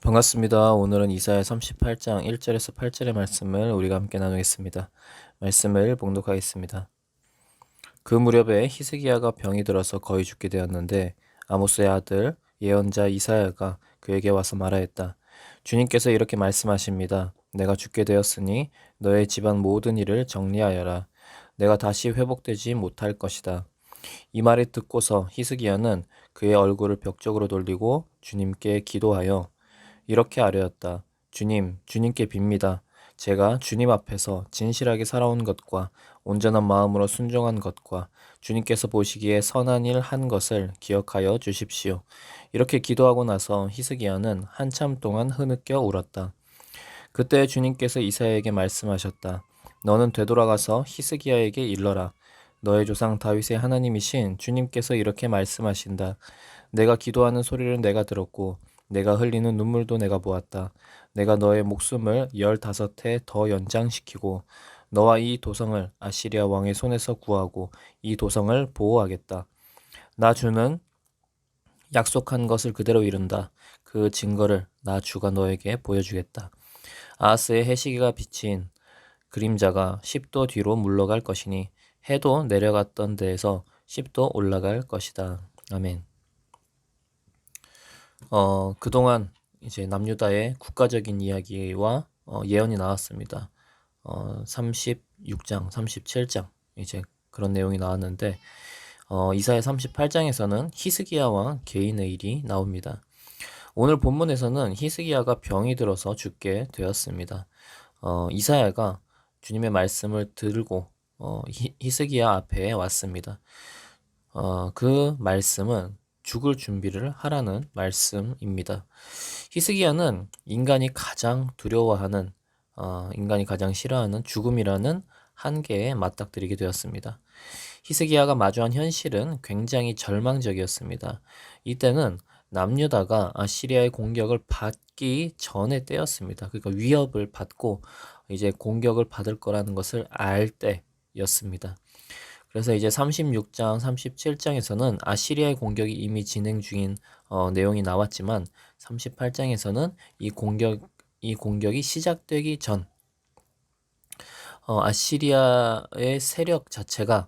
반갑습니다. 오늘은 이사야 38장 1절에서 8절의 말씀을 우리가 함께 나누겠습니다. 말씀을 봉독하겠습니다. 그 무렵에 히스기야가 병이 들어서 거의 죽게 되었는데 아모스의 아들 예언자 이사야가 그에게 와서 말하였다. 주님께서 이렇게 말씀하십니다. 내가 죽게 되었으니 너의 집안 모든 일을 정리하여라. 내가 다시 회복되지 못할 것이다. 이 말을 듣고서 히스기야는 그의 얼굴을 벽쪽으로 돌리고 주님께 기도하여 이렇게 아뢰었다. 주님, 주님께 빕니다. 제가 주님 앞에서 진실하게 살아온 것과 온전한 마음으로 순종한 것과 주님께서 보시기에 선한 일 한 것을 기억하여 주십시오. 이렇게 기도하고 나서 히스기야는 한참 동안 흐느껴 울었다. 그때 주님께서 이사야에게 말씀하셨다. 너는 되돌아가서 히스기야에게 일러라. 너의 조상 다윗의 하나님이신 주님께서 이렇게 말씀하신다. 내가 기도하는 소리를 내가 들었고 내가 흘리는 눈물도 내가 보았다. 내가 너의 목숨을 15해 더 연장시키고 너와 이 도성을 아시리아 왕의 손에서 구하고 이 도성을 보호하겠다. 나 주는 약속한 것을 그대로 이룬다. 그 증거를 나 주가 너에게 보여주겠다. 아하스의 해시기가 비친 그림자가 10도 뒤로 물러갈 것이니 해도 내려갔던 데에서 10도 올라갈 것이다. 아멘. 그동안 이제 남유다의 국가적인 이야기와 예언이 나왔습니다. 36장, 37장 이제 그런 내용이 나왔는데 이사야 38장에서는 히스기야와 개인의 일이 나옵니다. 오늘 본문에서는 히스기야가 병이 들어서 죽게 되었습니다. 이사야가 주님의 말씀을 들고 히스기야 앞에 왔습니다. 그 말씀은 죽을 준비를 하라는 말씀입니다. 히스기야는 인간이 가장 두려워하는, 인간이 가장 싫어하는 죽음이라는 한계에 맞닥뜨리게 되었습니다. 히스기야가 마주한 현실은 굉장히 절망적이었습니다. 이때는 남유다가 아시리아의 공격을 받기 전의 때였습니다. 그러니까 위협을 받고 이제 공격을 받을 거라는 것을 알 때였습니다. 그래서 이제 36장, 37장에서는 아시리아의 공격이 이미 진행 중인 내용이 나왔지만 38장에서는 이 공격이 시작되기 전 아시리아의 세력 자체가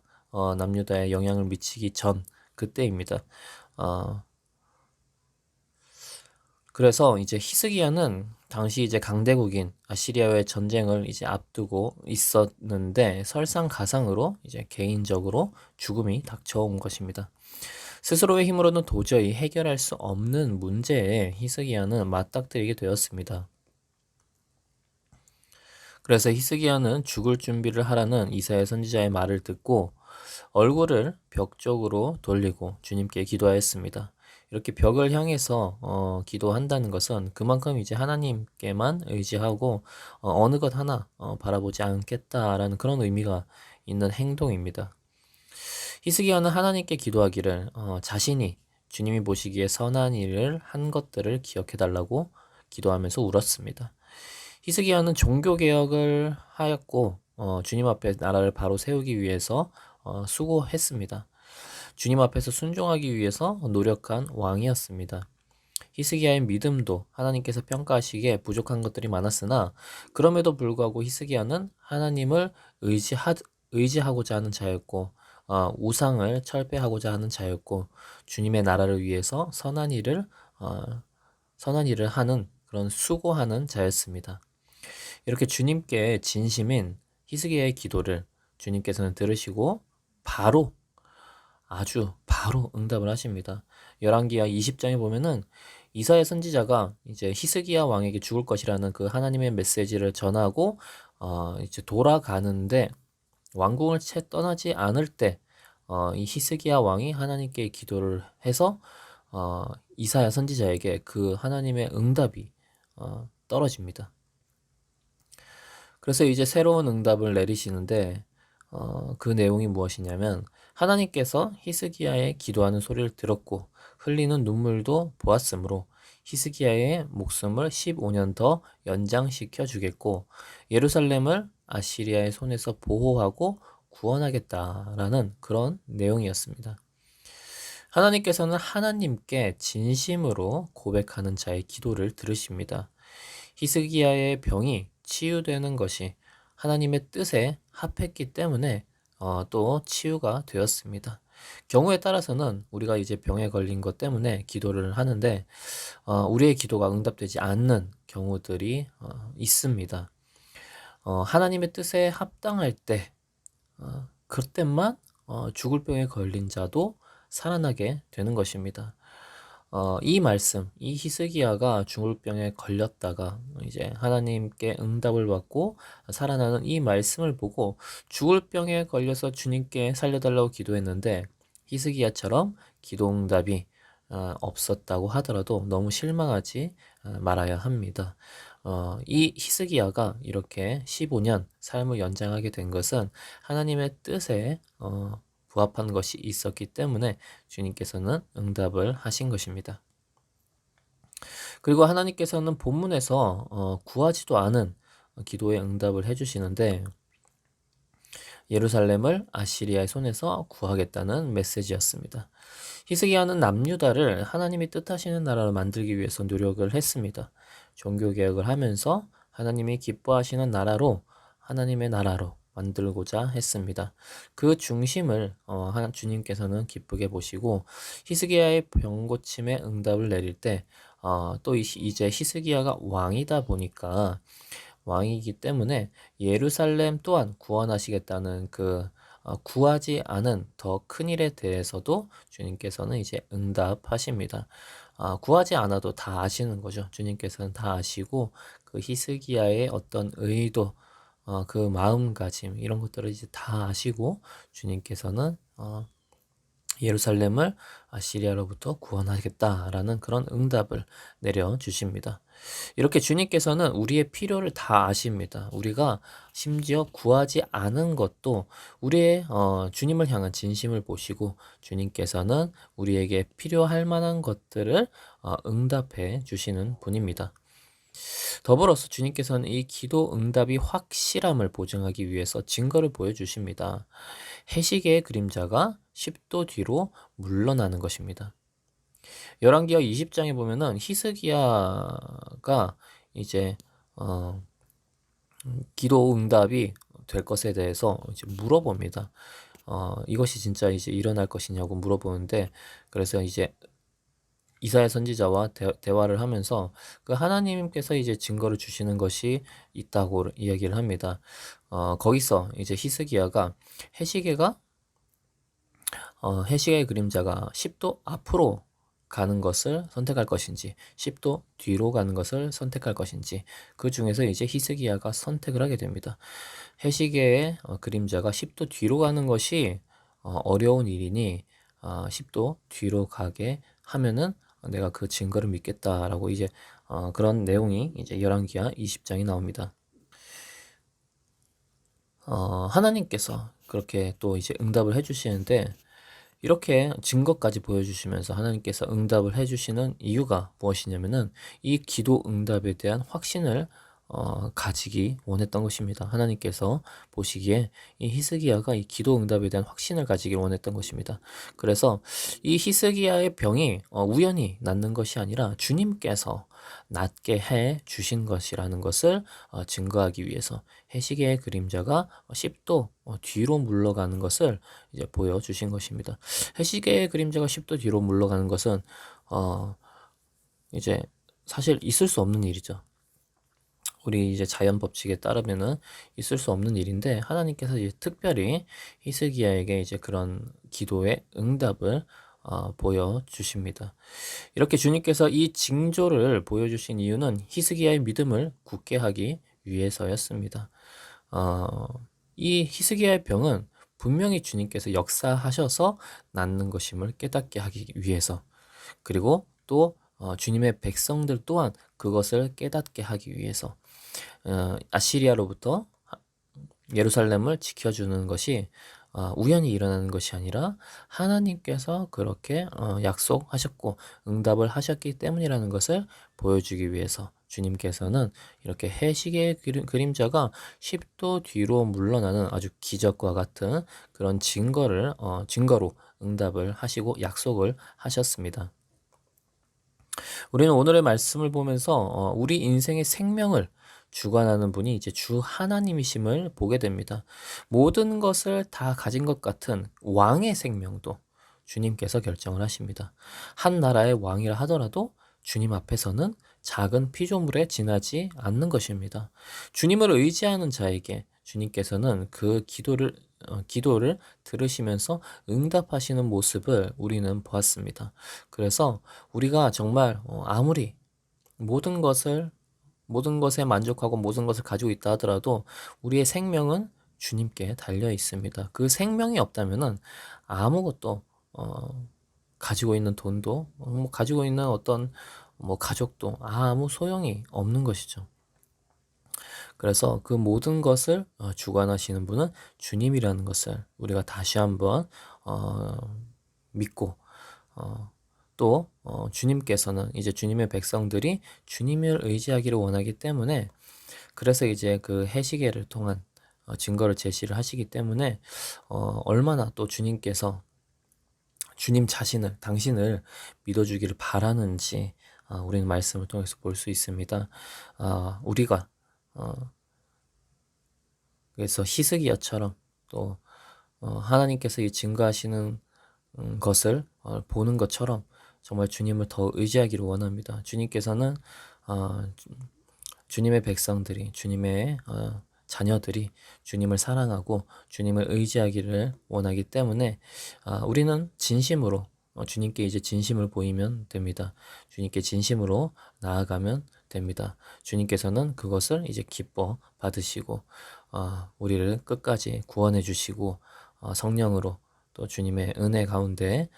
남유다에 영향을 미치기 전 그때입니다. 그래서 이제 히스기야는 당시 이제 강대국인 아시리아와의 전쟁을 이제 앞두고 있었는데 설상가상으로 이제 개인적으로 죽음이 닥쳐온 것입니다. 스스로의 힘으로는 도저히 해결할 수 없는 문제에 히스기야는 맞닥뜨리게 되었습니다. 그래서 히스기야는 죽을 준비를 하라는 이사야 선지자의 말을 듣고 얼굴을 벽 쪽으로 돌리고 주님께 기도하였습니다. 이렇게 벽을 향해서 기도한다는 것은 그만큼 이제 하나님께만 의지하고 어느 것 하나 바라보지 않겠다라는 그런 의미가 있는 행동입니다. 히스기야는 하나님께 기도하기를 자신이 주님이 보시기에 선한 일을 한 것들을 기억해 달라고 기도하면서 울었습니다. 히스기야는 종교 개혁을 하였고 주님 앞에 나라를 바로 세우기 위해서 수고했습니다. 주님 앞에서 순종하기 위해서 노력한 왕이었습니다. 히스기야의 믿음도 하나님께서 평가하시기에 부족한 것들이 많았으나 그럼에도 불구하고 히스기야는 하나님을 의지하고자 하는 자였고 우상을 철폐하고자 하는 자였고 주님의 나라를 위해서 선한 일을 하는 그런 수고하는 자였습니다. 이렇게 주님께 진심인 히스기야의 기도를 주님께서는 들으시고 아주 바로 응답을 하십니다. 열왕기하 20장에 보면은 이사야 선지자가 이제 히스기야 왕에게 죽을 것이라는 그 하나님의 메시지를 전하고 이제 돌아가는데 왕궁을 채 떠나지 않을 때 이 히스기야 왕이 하나님께 기도를 해서 이사야 선지자에게 그 하나님의 응답이 떨어집니다. 그래서 이제 새로운 응답을 내리시는데 그 내용이 무엇이냐면 하나님께서 히스기야의 기도하는 소리를 들었고 흘리는 눈물도 보았으므로 히스기야의 목숨을 15년 더 연장시켜 주겠고 예루살렘을 아시리아의 손에서 보호하고 구원하겠다라는 그런 내용이었습니다. 하나님께서는 하나님께 진심으로 고백하는 자의 기도를 들으십니다. 히스기야의 병이 치유되는 것이 하나님의 뜻에 합했기 때문에 또 치유가 되었습니다. 경우에 따라서는 우리가 이제 병에 걸린 것 때문에 기도를 하는데 우리의 기도가 응답되지 않는 경우들이 있습니다. 하나님의 뜻에 합당할 때 그때만 죽을 병에 걸린 자도 살아나게 되는 것입니다. 이 말씀, 이 히스기야가 죽을 병에 걸렸다가 이제 하나님께 응답을 받고 살아나는 이 말씀을 보고 죽을 병에 걸려서 주님께 살려달라고 기도했는데 히스기야처럼 기도 응답이 없었다고 하더라도 너무 실망하지 말아야 합니다. 이 히스기야가 이렇게 15년 삶을 연장하게 된 것은 하나님의 뜻에 부합한 것이 있었기 때문에 주님께서는 응답을 하신 것입니다. 그리고 하나님께서는 본문에서 구하지도 않은 기도에 응답을 해주시는데 예루살렘을 아시리아의 손에서 구하겠다는 메시지였습니다. 히스기야는 남유다를 하나님이 뜻하시는 나라로 만들기 위해서 노력을 했습니다. 종교개혁을 하면서 하나님이 기뻐하시는 나라로 하나님의 나라로 만들고자 했습니다. 그 중심을 주님께서는 기쁘게 보시고 히스기야의 병고침에 응답을 내릴 때 또 이제 히스기야가 왕이다 보니까 왕이기 때문에 예루살렘 또한 구원하시겠다는 구하지 않은 더 큰 일에 대해서도 주님께서는 이제 응답하십니다. 구하지 않아도 다 아시는 거죠. 주님께서는 다 아시고 그 히스기야의 어떤 의도, 그 마음가짐 이런 것들을 이제 다 아시고 주님께서는 예루살렘을 아시리아로부터 구원하겠다라는 그런 응답을 내려주십니다. 이렇게 주님께서는 우리의 필요를 다 아십니다. 우리가 심지어 구하지 않은 것도 우리의 주님을 향한 진심을 보시고 주님께서는 우리에게 필요할 만한 것들을 응답해 주시는 분입니다. 더불어서 주님께서는 이 기도 응답이 확실함을 보증하기 위해서 증거를 보여주십니다. 해시계의 그림자가 10도 뒤로 물러나는 것입니다. 열왕기하 20장에 보면은 히스기야가 이제 기도 응답이 될 것에 대해서 이제 물어봅니다. 이것이 진짜 이제 일어날 것이냐고 물어보는데 그래서 이제 이사야 선지자와 대화를 하면서 그 하나님께서 이제 증거를 주시는 것이 있다고 이야기를 합니다. 거기서 이제 히스기야가 해시계가 해시계의 그림자가 10도 앞으로 가는 것을 선택할 것인지 10도 뒤로 가는 것을 선택할 것인지 그 중에서 이제 히스기야가 선택을 하게 됩니다. 해시계의 그림자가 10도 뒤로 가는 것이 어려운 일이니 10도 뒤로 가게 하면은 내가 그 증거를 믿겠다라고 이제 그런 내용이 이제 열왕기하 20장이 나옵니다. 하나님께서 그렇게 또 이제 응답을 해주시는데 이렇게 증거까지 보여주시면서 하나님께서 응답을 해주시는 이유가 무엇이냐면은 이 기도 응답에 대한 확신을 가지기 원했던 것입니다. 하나님께서 보시기에 이 히스기야가 이 기도 응답에 대한 확신을 가지길 원했던 것입니다. 그래서 이 히스기야의 병이 우연히 낫는 것이 아니라 주님께서 낫게 해 주신 것이라는 것을 증거하기 위해서 해시계의 그림자가 10도 뒤로 물러가는 것을 이제 보여주신 것입니다. 해시계의 그림자가 10도 뒤로 물러가는 것은 이제 사실 있을 수 없는 일이죠. 우리 이제 자연 법칙에 따르면은 있을 수 없는 일인데 하나님께서 이제 특별히 히스기야에게 이제 그런 기도의 응답을 보여주십니다. 이렇게 주님께서 이 징조를 보여주신 이유는 히스기야의 믿음을 굳게 하기 위해서였습니다. 이 히스기야의 병은 분명히 주님께서 역사하셔서 낫는 것임을 깨닫게 하기 위해서 그리고 또 주님의 백성들 또한 그것을 깨닫게 하기 위해서 아시리아로부터 예루살렘을 지켜주는 것이 우연히 일어나는 것이 아니라 하나님께서 그렇게 약속하셨고 응답을 하셨기 때문이라는 것을 보여주기 위해서 주님께서는 이렇게 해시계의 그림자가 10도 뒤로 물러나는 아주 기적과 같은 그런 증거로 응답을 하시고 약속을 하셨습니다. 우리는 오늘의 말씀을 보면서 우리 인생의 생명을 주관하는 분이 이제 주 하나님이심을 보게 됩니다. 모든 것을 다 가진 것 같은 왕의 생명도 주님께서 결정을 하십니다. 한 나라의 왕이라 하더라도 주님 앞에서는 작은 피조물에 지나지 않는 것입니다. 주님을 의지하는 자에게 주님께서는 그 기도를 들으시면서 응답하시는 모습을 우리는 보았습니다. 그래서 우리가 정말 아무리 모든 것에 만족하고 모든 것을 가지고 있다 하더라도 우리의 생명은 주님께 달려 있습니다. 그 생명이 없다면은 아무것도 가지고 있는 돈도 가지고 있는 어떤 가족도 아무 소용이 없는 것이죠. 그래서 그 모든 것을 주관하시는 분은 주님이라는 것을 우리가 다시 한번 믿고 또 주님께서는 이제 주님의 백성들이 주님을 의지하기를 원하기 때문에 그래서 이제 그 해시계를 통한 증거를 제시를 하시기 때문에 얼마나 또 주님께서 주님 자신을 당신을 믿어주기를 바라는지 우리는 말씀을 통해서 볼 수 있습니다. 우리가 그래서 히스기야처럼 또 하나님께서 이 증거하시는 것을 보는 것처럼 정말 주님을 더 의지하기를 원합니다. 주님께서는 주님의 백성들이 주님의 자녀들이 주님을 사랑하고 주님을 의지하기를 원하기 때문에 우리는 진심으로 주님께 이제 진심을 보이면 됩니다. 주님께 진심으로 나아가면 됩니다. 주님께서는 그것을 이제 기뻐 받으시고 우리를 끝까지 구원해 주시고 성령으로 또 주님의 은혜 가운데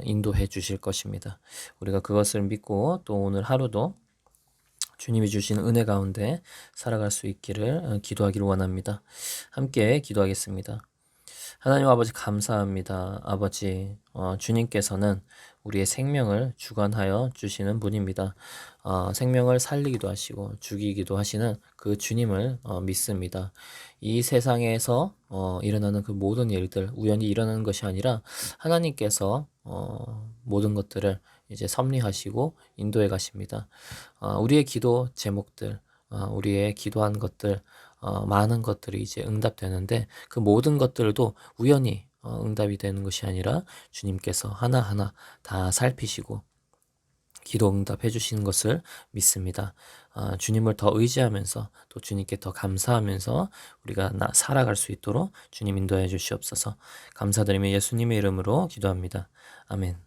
인도해 주실 것입니다. 우리가 그것을 믿고 또 오늘 하루도 주님이 주신 은혜 가운데 살아갈 수 있기를 기도하기를 원합니다. 함께 기도하겠습니다. 하나님 아버지 감사합니다. 아버지 주님께서는 우리의 생명을 주관하여 주시는 분입니다. 생명을 살리기도 하시고 죽이기도 하시는 그 주님을 믿습니다. 이 세상에서 일어나는 그 모든 일들 우연히 일어나는 것이 아니라 하나님께서 모든 것들을 이제 섭리하시고 인도해 가십니다. 우리의 기도 제목들 우리의 기도한 것들 많은 것들이 이제 응답되는데 그 모든 것들도 우연히 응답이 되는 것이 아니라 주님께서 하나하나 다 살피시고 기도 응답해 주시는 것을 믿습니다. 주님을 더 의지하면서 또 주님께 더 감사하면서 우리가 살아갈 수 있도록 주님 인도해 주시옵소서. 감사드리며 예수님의 이름으로 기도합니다. 아멘.